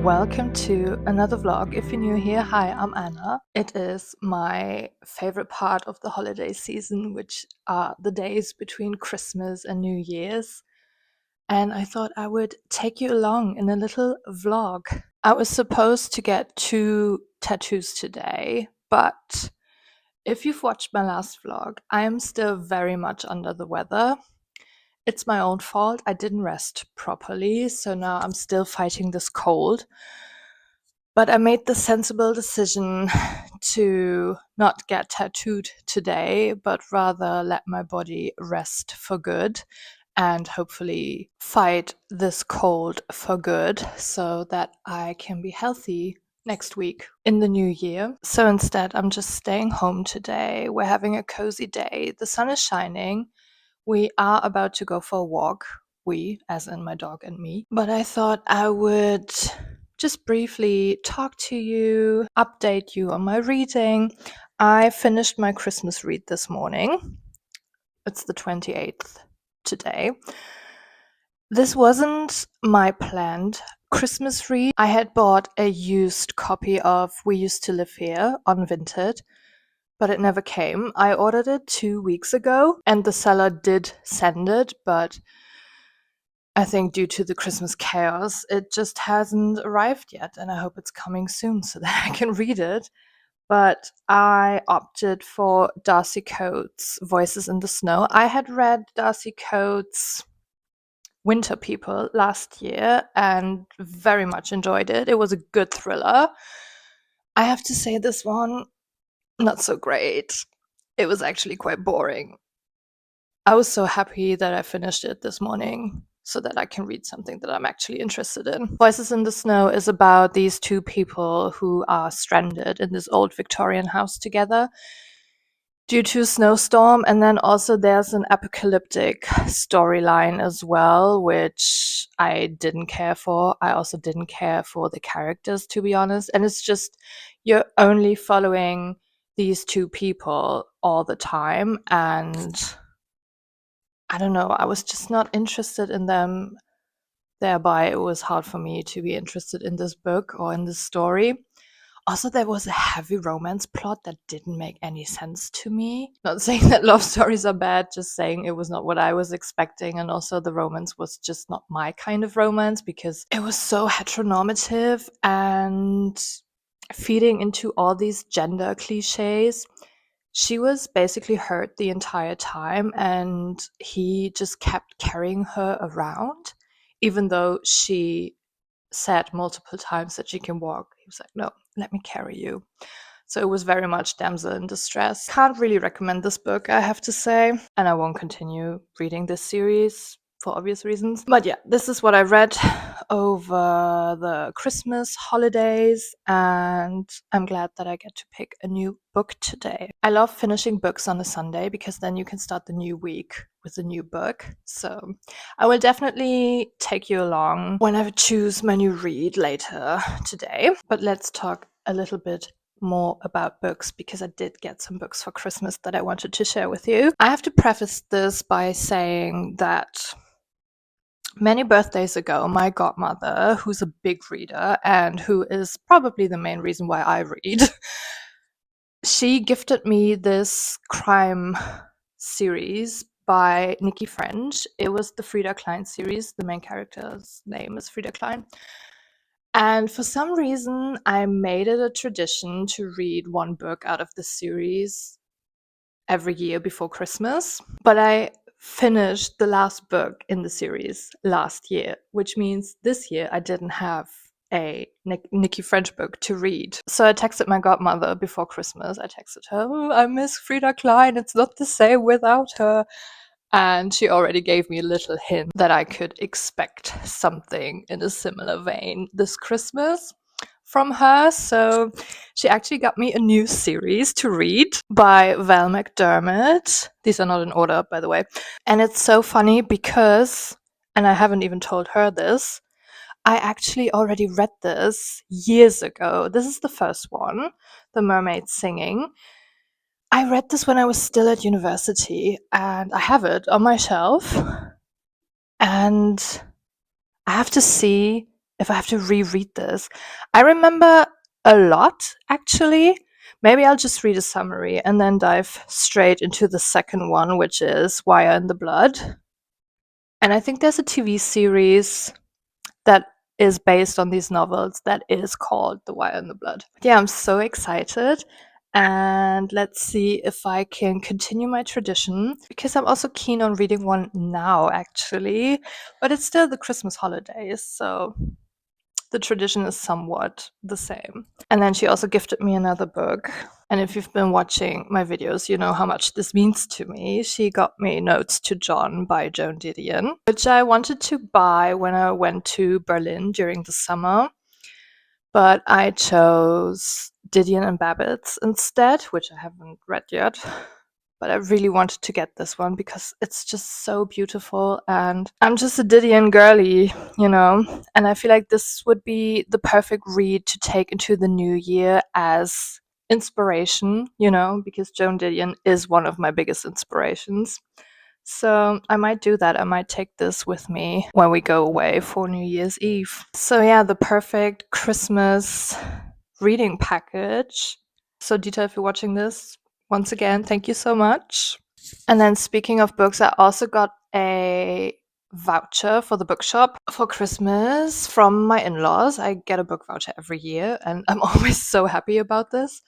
Welcome to another vlog. If you're new here, hi, I'm Anna. It is my favorite part of the holiday season, which are the days between Christmas and New Year's. And I thought I would take you along in a little vlog. I was supposed to get 2 tattoos today, but if you've watched my last vlog, I am still very much under the weather. It's my own fault. I didn't rest properly, so now I'm still fighting this cold. But I made the sensible decision to not get tattooed today, but rather let my body rest for good and hopefully fight this cold for good so that I can be healthy next week in the new year. So instead, I'm just staying home today. We're having a cozy day. The sun is shining. We are about to go for a walk. We, as in my dog and me. But I thought I would just briefly talk to you, update you on my reading. I finished my Christmas read this morning. It's the 28th today. This wasn't my planned Christmas read. I had bought a used copy of We Used to Live Here on Vinted, but it never came. I ordered it 2 weeks ago and the seller did send it, but I think due to the Christmas chaos, it just hasn't arrived yet, and I hope it's coming soon so that I can read it. But I opted for Darcy Coates' Voices in the Snow. I had read Darcy Coates' Winter People last year and very much enjoyed it. It was a good thriller. I have to say this one, not so great. It was actually quite boring. I was so happy that I finished it this morning so that I can read something that I'm actually interested in. Voices in the Snow is about these two people who are stranded in this old Victorian house together due to a snowstorm, and then also there's an apocalyptic storyline as well, which I didn't care for. I also didn't care for the characters, to be honest, and it's just you're only following these two people all the time, and I don't know, I was just not interested in them. Thereby, it was hard for me to be interested in this book or in this story. Also, there was a heavy romance plot that didn't make any sense to me. Not saying that love stories are bad, just saying it was not what I was expecting. And also, the romance was just not my kind of romance because it was so heteronormative and feeding into all these gender cliches. She was basically hurt the entire time, and he just kept carrying her around, even though she said multiple times that she can walk. He was like, no, let me carry you. So it was very much damsel in distress. Can't really recommend this book, I have to say, and I won't continue reading this series for obvious reasons. But yeah, this is what I read over the Christmas holidays, and I'm glad that I get to pick a new book today. I love finishing books on a Sunday because then you can start the new week with a new book. So I will definitely take you along when I choose my new read later today. But let's talk a little bit more about books because I did get some books for Christmas that I wanted to share with you. I have to preface this by saying that many birthdays ago, my godmother, who's a big reader and who is probably the main reason why I read, she gifted me this crime series by Nikki French. It was the Frida Klein series. The main character's name is Frida Klein. And for some reason, I made it a tradition to read one book out of the series every year before Christmas. But I finished the last book in the series last year, which means this year I didn't have a Nikki French book to read. So I texted my godmother before Christmas. I texted her, oh, I miss Frida Klein. It's not the same without her. And she already gave me a little hint that I could expect something in a similar vein this Christmas from her. So she actually got me a new series to read by Val McDermid. These are not in order, by the way. And it's so funny because, and I haven't even told her this, I actually already read this years ago. This is the first one, The Mermaid Singing. I read this when I was still at university, and I have it on my shelf. And I have to see if I have to reread this. I remember a lot, actually. Maybe I'll just read a summary and then dive straight into the second one, which is Wire in the Blood. And I think there's a TV series that is based on these novels that is called The Wire in the Blood. Yeah, I'm so excited. And let's see if I can continue my tradition, because I'm also keen on reading one now, actually. But it's still the Christmas holidays, so the tradition is somewhat the same. And then she also gifted me another book. And if you've been watching my videos, you know how much this means to me. She got me Notes to John by Joan Didion, which I wanted to buy when I went to Berlin during the summer. But I chose Didion and Babbitt's instead, which I haven't read yet. But I really wanted to get this one because it's just so beautiful, and I'm just a Didion girly, you know? And I feel like this would be the perfect read to take into the new year as inspiration, you know, because Joan Didion is one of my biggest inspirations. So I might do that. I might take this with me when we go away for New Year's Eve. So yeah, the perfect Christmas reading package. So Dita, if you're watching this, once again, thank you so much. And then speaking of books, I also got a voucher for the bookshop for Christmas from my in-laws. I get a book voucher every year, and I'm always so happy about this.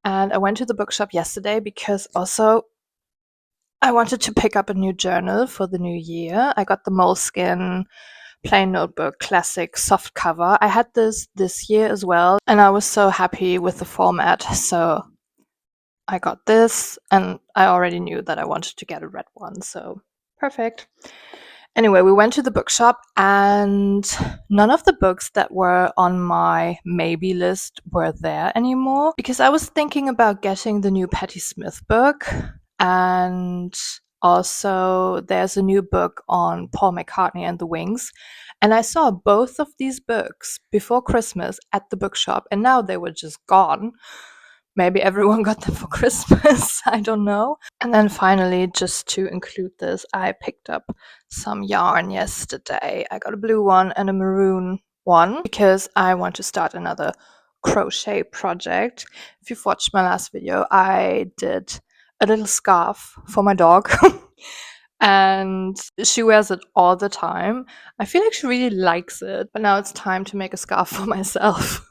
And I went to the bookshop yesterday because also I wanted to pick up a new journal for the new year. I got the Moleskine plain notebook classic soft cover. I had this year as well, and I was so happy with the format. So I got this, and I already knew that I wanted to get a red one, so perfect. Anyway, we went to the bookshop, and none of the books that were on my maybe list were there anymore, because I was thinking about getting the new Patti Smith book, and also there's a new book on Paul McCartney and the Wings. And I saw both of these books before Christmas at the bookshop, and now they were just gone. Maybe everyone got them for Christmas, I don't know. And then finally, just to include this, I picked up some yarn yesterday. I got a blue one and a maroon one because I want to start another crochet project. If you've watched my last video, I did a little scarf for my dog. And she wears it all the time. I feel like she really likes it, but now it's time to make a scarf for myself.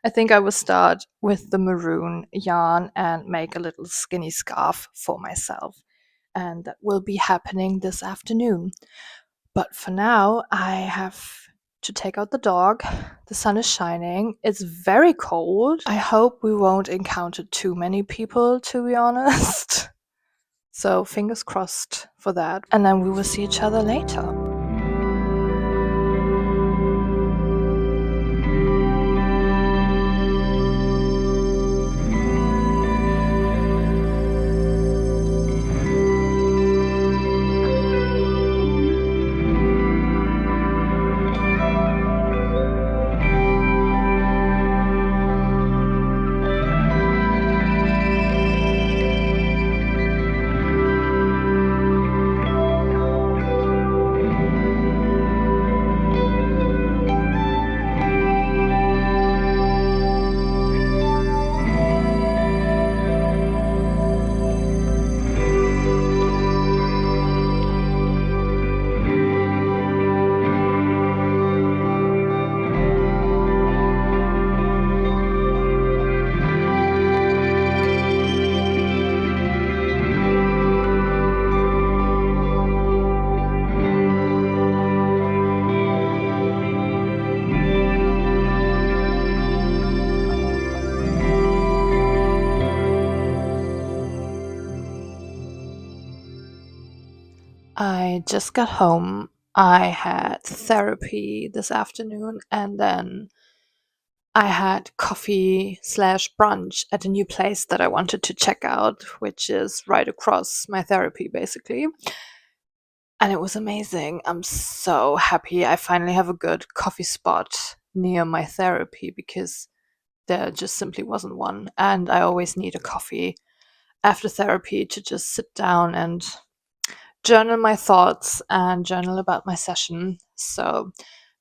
I think I will start with the maroon yarn and make a little skinny scarf for myself. And that will be happening this afternoon. But for now, I have to take out the dog. The sun is shining. It's very cold. I hope we won't encounter too many people, to be honest. So fingers crossed for that. And then we will see each other later. I just got home. I had therapy this afternoon, and then I had coffee slash brunch at a new place that I wanted to check out, which is right across my therapy, basically. And it was amazing. I'm so happy I finally have a good coffee spot near my therapy, because there just simply wasn't one. And I always need a coffee after therapy to just sit down and journal my thoughts and journal about my session. So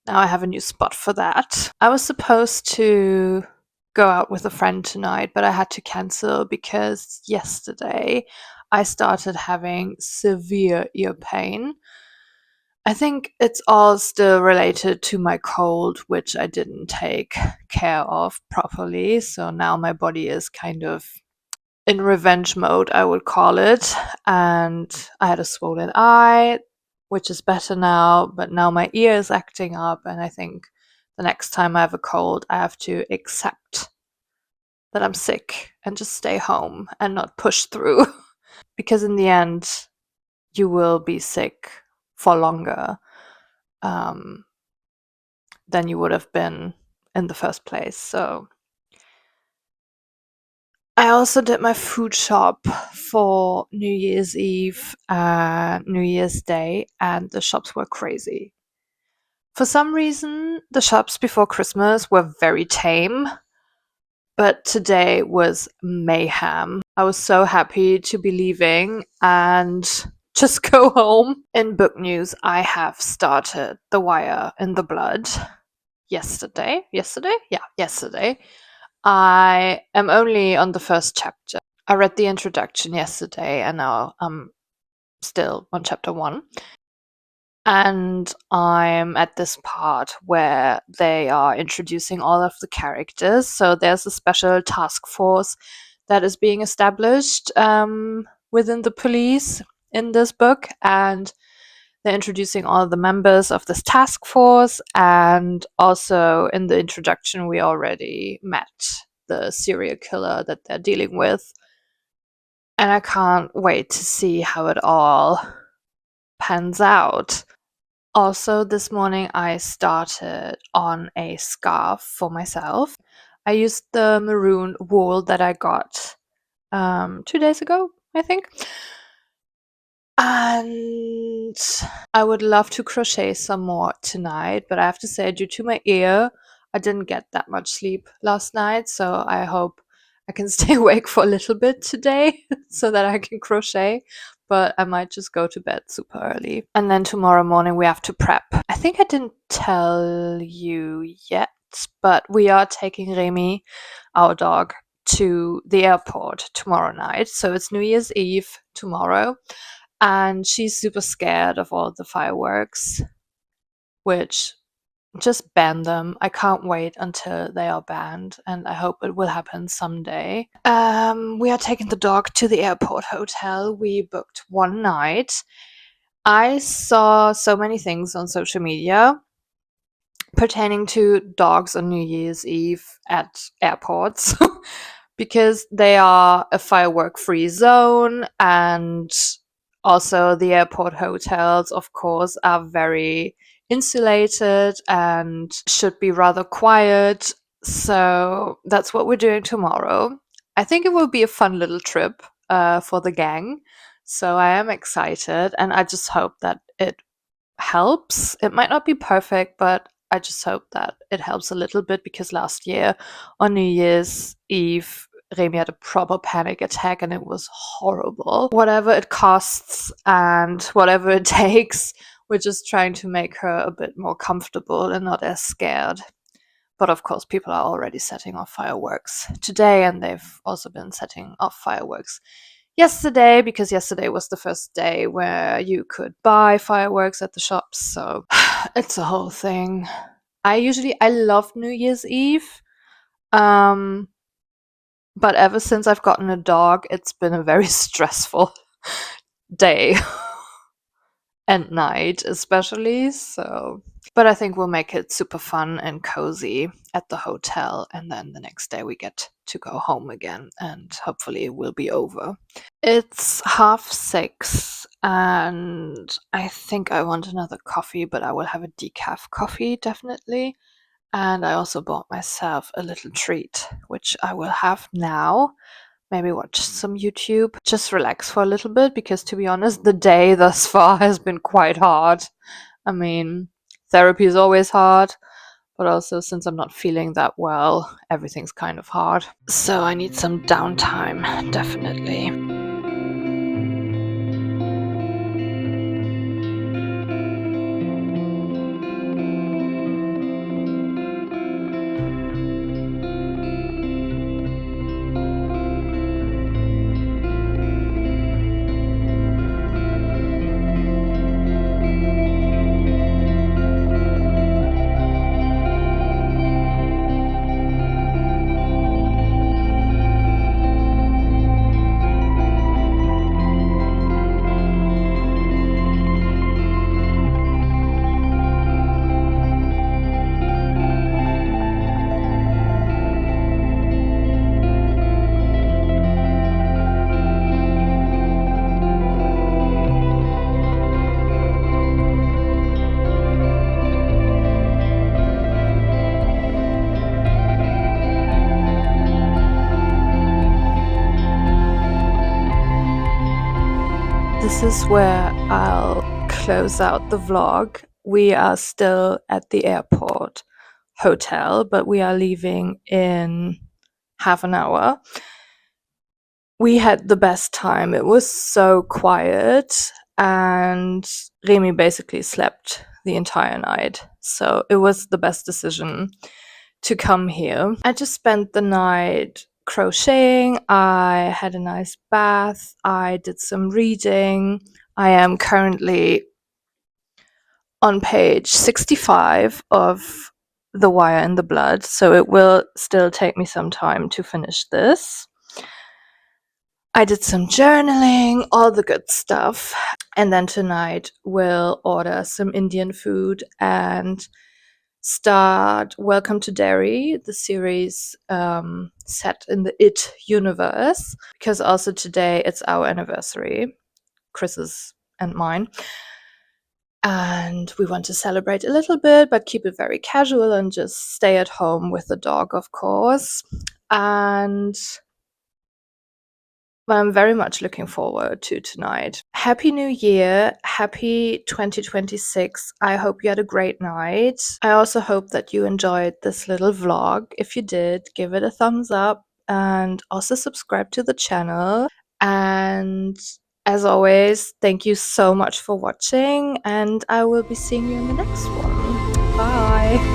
Now I have a new spot for that. I was supposed to go out with a friend tonight, but I had to cancel because yesterday I started having severe ear pain. I think it's all still related to my cold, which I didn't take care of properly. So now my body is kind of in revenge mode, I would call it. And I had a swollen eye, which is better now, but now my ear is acting up. And I think the next time I have a cold, I have to accept that I'm sick and just stay home and not push through. Because in the end, you will be sick for longer than you would have been in the first place. So I also did my food shop for New Year's Eve and New Year's Day, and the shops were crazy. For some reason, the shops before Christmas were very tame, but today was mayhem. I was so happy to be leaving and just go home. In book news, I have started The Wire in the Blood yesterday. Yesterday? Yeah, yesterday. I am only on the first chapter. I read the introduction yesterday and now I'm still on chapter 1. And I'm at this part where they are introducing all of the characters. So there's a special task force that is being established within the police in this book, and they're introducing all the members of this task force. And also in the introduction, we already met the serial killer that they're dealing with. And I can't wait to see how it all pans out. Also, this morning I started on a scarf for myself. I used the maroon wool that I got 2 days ago, I think. And I would love to crochet some more tonight, but I have to say, due to my ear, I didn't get that much sleep last night, so I hope I can stay awake for a little bit today so that I can crochet. But I might just go to bed super early. And then tomorrow morning we have to prep. I think I didn't tell you yet, but we are taking Remy, our dog, to the airport tomorrow night. So it's New Year's Eve tomorrow. And she's super scared of all the fireworks, which just ban them. I can't wait until they are banned, and I hope it will happen someday. We are taking the dog to the airport hotel. We booked one night. I saw so many things on social media pertaining to dogs on New Year's Eve at airports because they are a firework free zone, and also the airport hotels, of course, are very insulated and should be rather quiet. So that's what we're doing tomorrow. I think it will be a fun little trip for the gang. So I am excited, and I just hope that it helps. It might not be perfect, but I just hope that it helps a little bit, because last year on New Year's Eve, Remy had a proper panic attack and it was horrible. Whatever it costs and whatever it takes, we're just trying to make her a bit more comfortable and not as scared. But of course, people are already setting off fireworks today, and they've also been setting off fireworks yesterday, because yesterday was the first day where you could buy fireworks at the shops. So it's a whole thing. I love New Year's Eve. But ever since I've gotten a dog, it's been a very stressful day and night, especially. So, but I think we'll make it super fun and cozy at the hotel, and then the next day we get to go home again, and hopefully it will be over. It's 6:30, and I think I want another coffee, but I will have a decaf coffee definitely. And I also bought myself a little treat, which I will have now. Maybe watch some YouTube, just relax for a little bit, because to be honest, the day thus far has been quite hard. I mean, therapy is always hard, but also since I'm not feeling that well, everything's kind of hard. So I need some downtime, definitely. this is where I'll close out the vlog. We are still at the airport hotel, but we are leaving in half an hour. We had the best time. It was so quiet, and Remy basically slept the entire night. So it was the best decision to come here. I just spent the night crocheting. I had a nice bath. I did some reading. I am currently on page 65 of The Wire in the Blood, so it will still take me some time to finish this. I did some journaling, all the good stuff. And then tonight we'll order some Indian food and start Welcome to Derry, the series set in the It universe, because also today it's our anniversary, Chris's and mine. And we want to celebrate a little bit, but keep it very casual and just stay at home with the dog, of course. And but I'm very much looking forward to tonight. Happy New Year. Happy 2026. I hope you had a great night. I also hope that you enjoyed this little vlog. If you did, give it a thumbs up and also subscribe to the channel. And as always, thank you so much for watching, and I will be seeing you in the next one. Bye.